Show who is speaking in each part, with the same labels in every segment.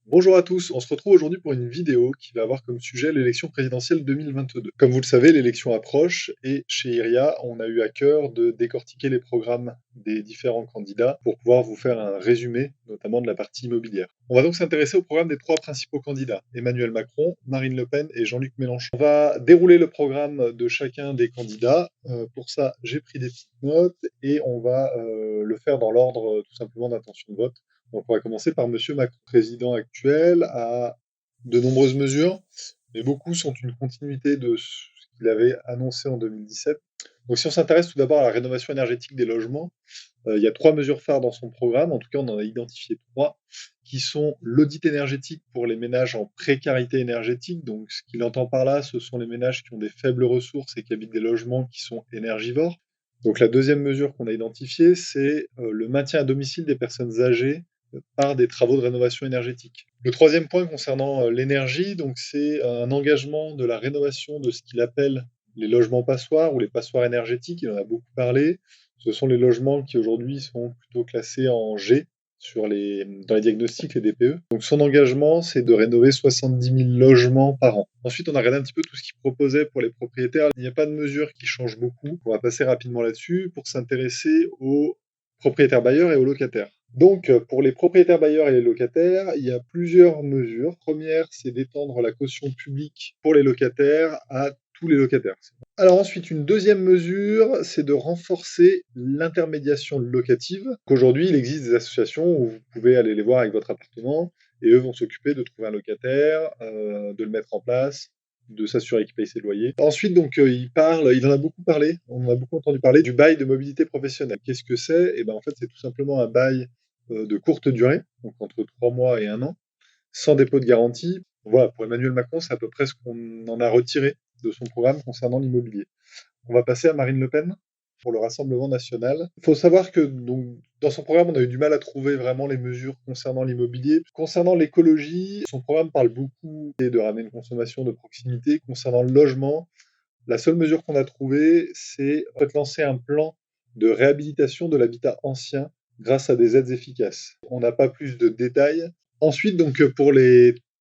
Speaker 1: Bonjour à tous, on se retrouve aujourd'hui pour une vidéo qui va avoir comme sujet l'élection présidentielle 2022. Comme vous le savez, l'élection approche et chez Iria, on a eu à cœur de décortiquer les programmes des différents candidats pour pouvoir vous faire un résumé, notamment de la partie immobilière. On va donc s'intéresser au programme des trois principaux candidats, Emmanuel Macron, Marine Le Pen et Jean-Luc Mélenchon. On va dérouler le programme de chacun des candidats. Pour ça, j'ai pris des petites notes et on va le faire dans l'ordre tout simplement d'intention de vote. Donc on va commencer par Monsieur Macron. Le président actuel a de nombreuses mesures, mais beaucoup sont une continuité de ce qu'il avait annoncé en 2017. Donc si on s'intéresse tout d'abord à la rénovation énergétique des logements, il y a trois mesures phares dans son programme, en tout cas on en a identifié trois, qui sont l'audit énergétique pour les ménages en précarité énergétique. Donc ce qu'il entend par là, ce sont les ménages qui ont des faibles ressources et qui habitent des logements qui sont énergivores. Donc la deuxième mesure qu'on a identifiée, c'est le maintien à domicile des personnes âgées par des travaux de rénovation énergétique. Le troisième point concernant l'énergie, donc c'est un engagement de la rénovation de ce qu'il appelle les logements passoires ou les passoires énergétiques. Il en a beaucoup parlé. Ce sont les logements qui aujourd'hui sont plutôt classés en G dans les diagnostics, les DPE. Donc son engagement, c'est de rénover 70 000 logements par an. Ensuite, on a regardé un petit peu tout ce qu'il proposait pour les propriétaires. Il n'y a pas de mesure qui change beaucoup. On va passer rapidement là-dessus pour s'intéresser aux propriétaires bailleurs et aux locataires. Donc, pour les propriétaires bailleurs et les locataires, il y a plusieurs mesures. Première, c'est d'étendre la caution publique pour les locataires à tous les locataires. Alors ensuite, une deuxième mesure, c'est de renforcer l'intermédiation locative. Qu'aujourd'hui, il existe des associations où vous pouvez aller les voir avec votre appartement et eux vont s'occuper de trouver un locataire, de le mettre en place, de s'assurer qu'il paye ses loyers. Ensuite, donc, il en a beaucoup parlé, on en a beaucoup entendu parler du bail de mobilité professionnelle. Qu'est-ce que c'est? Eh ben, en fait, c'est tout simplement un bail de courte durée, donc entre 3 mois et 1 an, sans dépôt de garantie. Voilà, pour Emmanuel Macron, c'est à peu près ce qu'on en a retiré de son programme concernant l'immobilier. On va passer à Marine Le Pen pour le Rassemblement national. Il faut savoir que donc, dans son programme, on a eu du mal à trouver vraiment les mesures concernant l'immobilier. Concernant l'écologie, son programme parle beaucoup de ramener une consommation de proximité. Concernant le logement, la seule mesure qu'on a trouvée, c'est en fait, lancer un plan de réhabilitation de l'habitat ancien grâce à des aides efficaces. On n'a pas plus de détails. Ensuite, donc, pour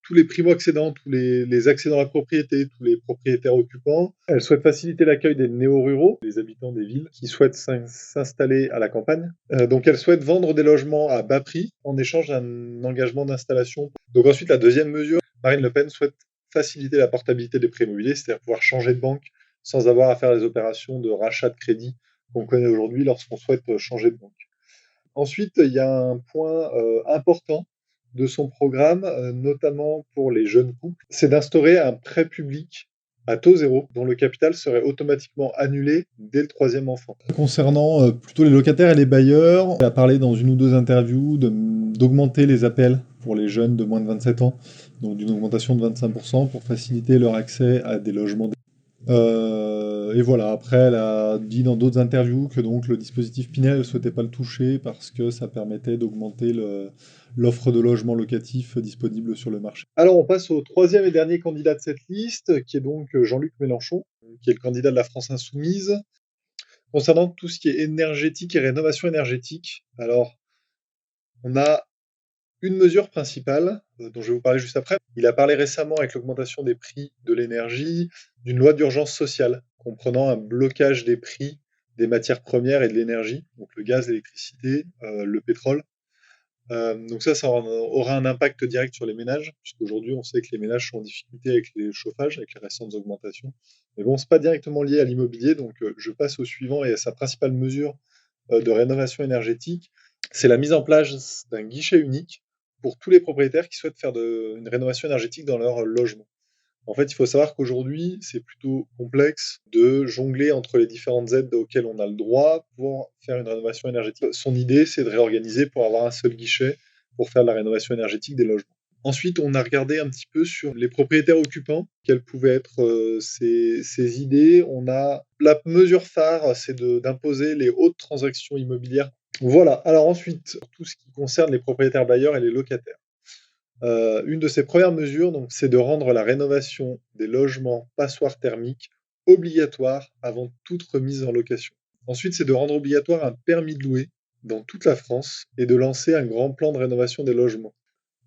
Speaker 1: tous les primo-accédants, tous les accédants à la propriété, tous les propriétaires occupants, elle souhaite faciliter l'accueil des néo-ruraux, les habitants des villes, qui souhaitent s'installer à la campagne. Donc, elle souhaite vendre des logements à bas prix en échange d'un engagement d'installation. Donc, ensuite, la deuxième mesure, Marine Le Pen souhaite faciliter la portabilité des prêts immobiliers, c'est-à-dire pouvoir changer de banque sans avoir à faire les opérations de rachat de crédit qu'on connaît aujourd'hui lorsqu'on souhaite changer de banque. Ensuite, il y a un point important de son programme, notamment pour les jeunes couples, c'est d'instaurer un prêt public à taux zéro, dont le capital serait automatiquement annulé dès le troisième enfant. Concernant plutôt les locataires et les bailleurs, il a parlé dans une ou deux interviews d'augmenter les APL pour les jeunes de moins de 27 ans, donc d'une augmentation de 25% pour faciliter leur accès à des logements. Et voilà, après, elle a dit dans d'autres interviews que donc le dispositif Pinel, elle ne souhaitait pas le toucher parce que ça permettait d'augmenter l'offre de logements locatifs disponibles sur le marché. Alors, on passe au troisième et dernier candidat de cette liste, qui est donc Jean-Luc Mélenchon, qui est le candidat de la France Insoumise. Concernant tout ce qui est énergétique et rénovation énergétique, alors, on a une mesure principale, dont je vais vous parler juste après. Il a parlé récemment, avec l'augmentation des prix de l'énergie, d'une loi d'urgence sociale, comprenant un blocage des prix des matières premières et de l'énergie, donc le gaz, l'électricité, le pétrole. Donc ça aura un impact direct sur les ménages, puisqu'aujourd'hui on sait que les ménages sont en difficulté avec les chauffages, avec les récentes augmentations. Mais bon, c'est pas directement lié à l'immobilier, donc je passe au suivant et à sa principale mesure de rénovation énergétique, c'est la mise en place d'un guichet unique pour tous les propriétaires qui souhaitent faire une rénovation énergétique dans leur logement. En fait, il faut savoir qu'aujourd'hui, c'est plutôt complexe de jongler entre les différentes aides auxquelles on a le droit pour faire une rénovation énergétique. Son idée, c'est de réorganiser pour avoir un seul guichet pour faire la rénovation énergétique des logements. Ensuite, on a regardé un petit peu sur les propriétaires occupants, quelles pouvaient être ces idées. La mesure phare, c'est d'imposer les hautes transactions immobilières. Voilà. Alors ensuite, tout ce qui concerne les propriétaires bailleurs et les locataires. Une de ses premières mesures, donc, c'est de rendre la rénovation des logements passoires thermiques obligatoire avant toute remise en location. Ensuite, c'est de rendre obligatoire un permis de louer dans toute la France et de lancer un grand plan de rénovation des logements.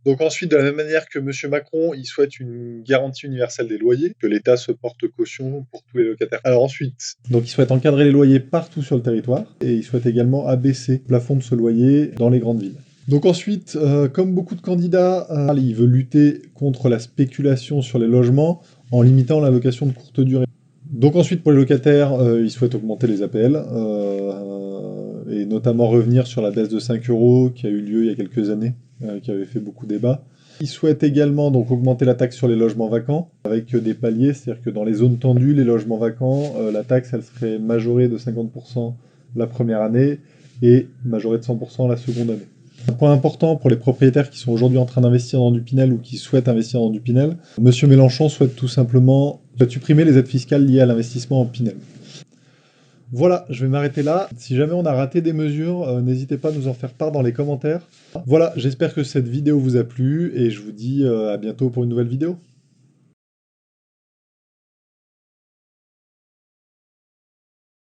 Speaker 1: Donc ensuite, de la même manière que Monsieur Macron, il souhaite une garantie universelle des loyers, que l'État se porte caution pour tous les locataires. Alors ensuite, donc il souhaite encadrer les loyers partout sur le territoire, et il souhaite également abaisser le plafond de ce loyer dans les grandes villes. Donc ensuite, comme beaucoup de candidats, il veut lutter contre la spéculation sur les logements en limitant la location de courte durée. Donc ensuite, pour les locataires, il souhaite augmenter les APL, et notamment revenir sur la baisse de 5 € qui a eu lieu il y a quelques années, qui avait fait beaucoup débat. Il souhaite également donc augmenter la taxe sur les logements vacants avec des paliers, c'est-à-dire que dans les zones tendues, les logements vacants, la taxe elle serait majorée de 50% la première année et majorée de 100% la seconde année. Un point important pour les propriétaires qui sont aujourd'hui en train d'investir dans du Pinel ou qui souhaitent investir dans du Pinel, Monsieur Mélenchon souhaite tout simplement supprimer les aides fiscales liées à l'investissement en Pinel. Voilà, je vais m'arrêter là. Si jamais on a raté des mesures, n'hésitez pas à nous en faire part dans les commentaires. Voilà, j'espère que cette vidéo vous a plu et je vous dis à bientôt pour une nouvelle vidéo.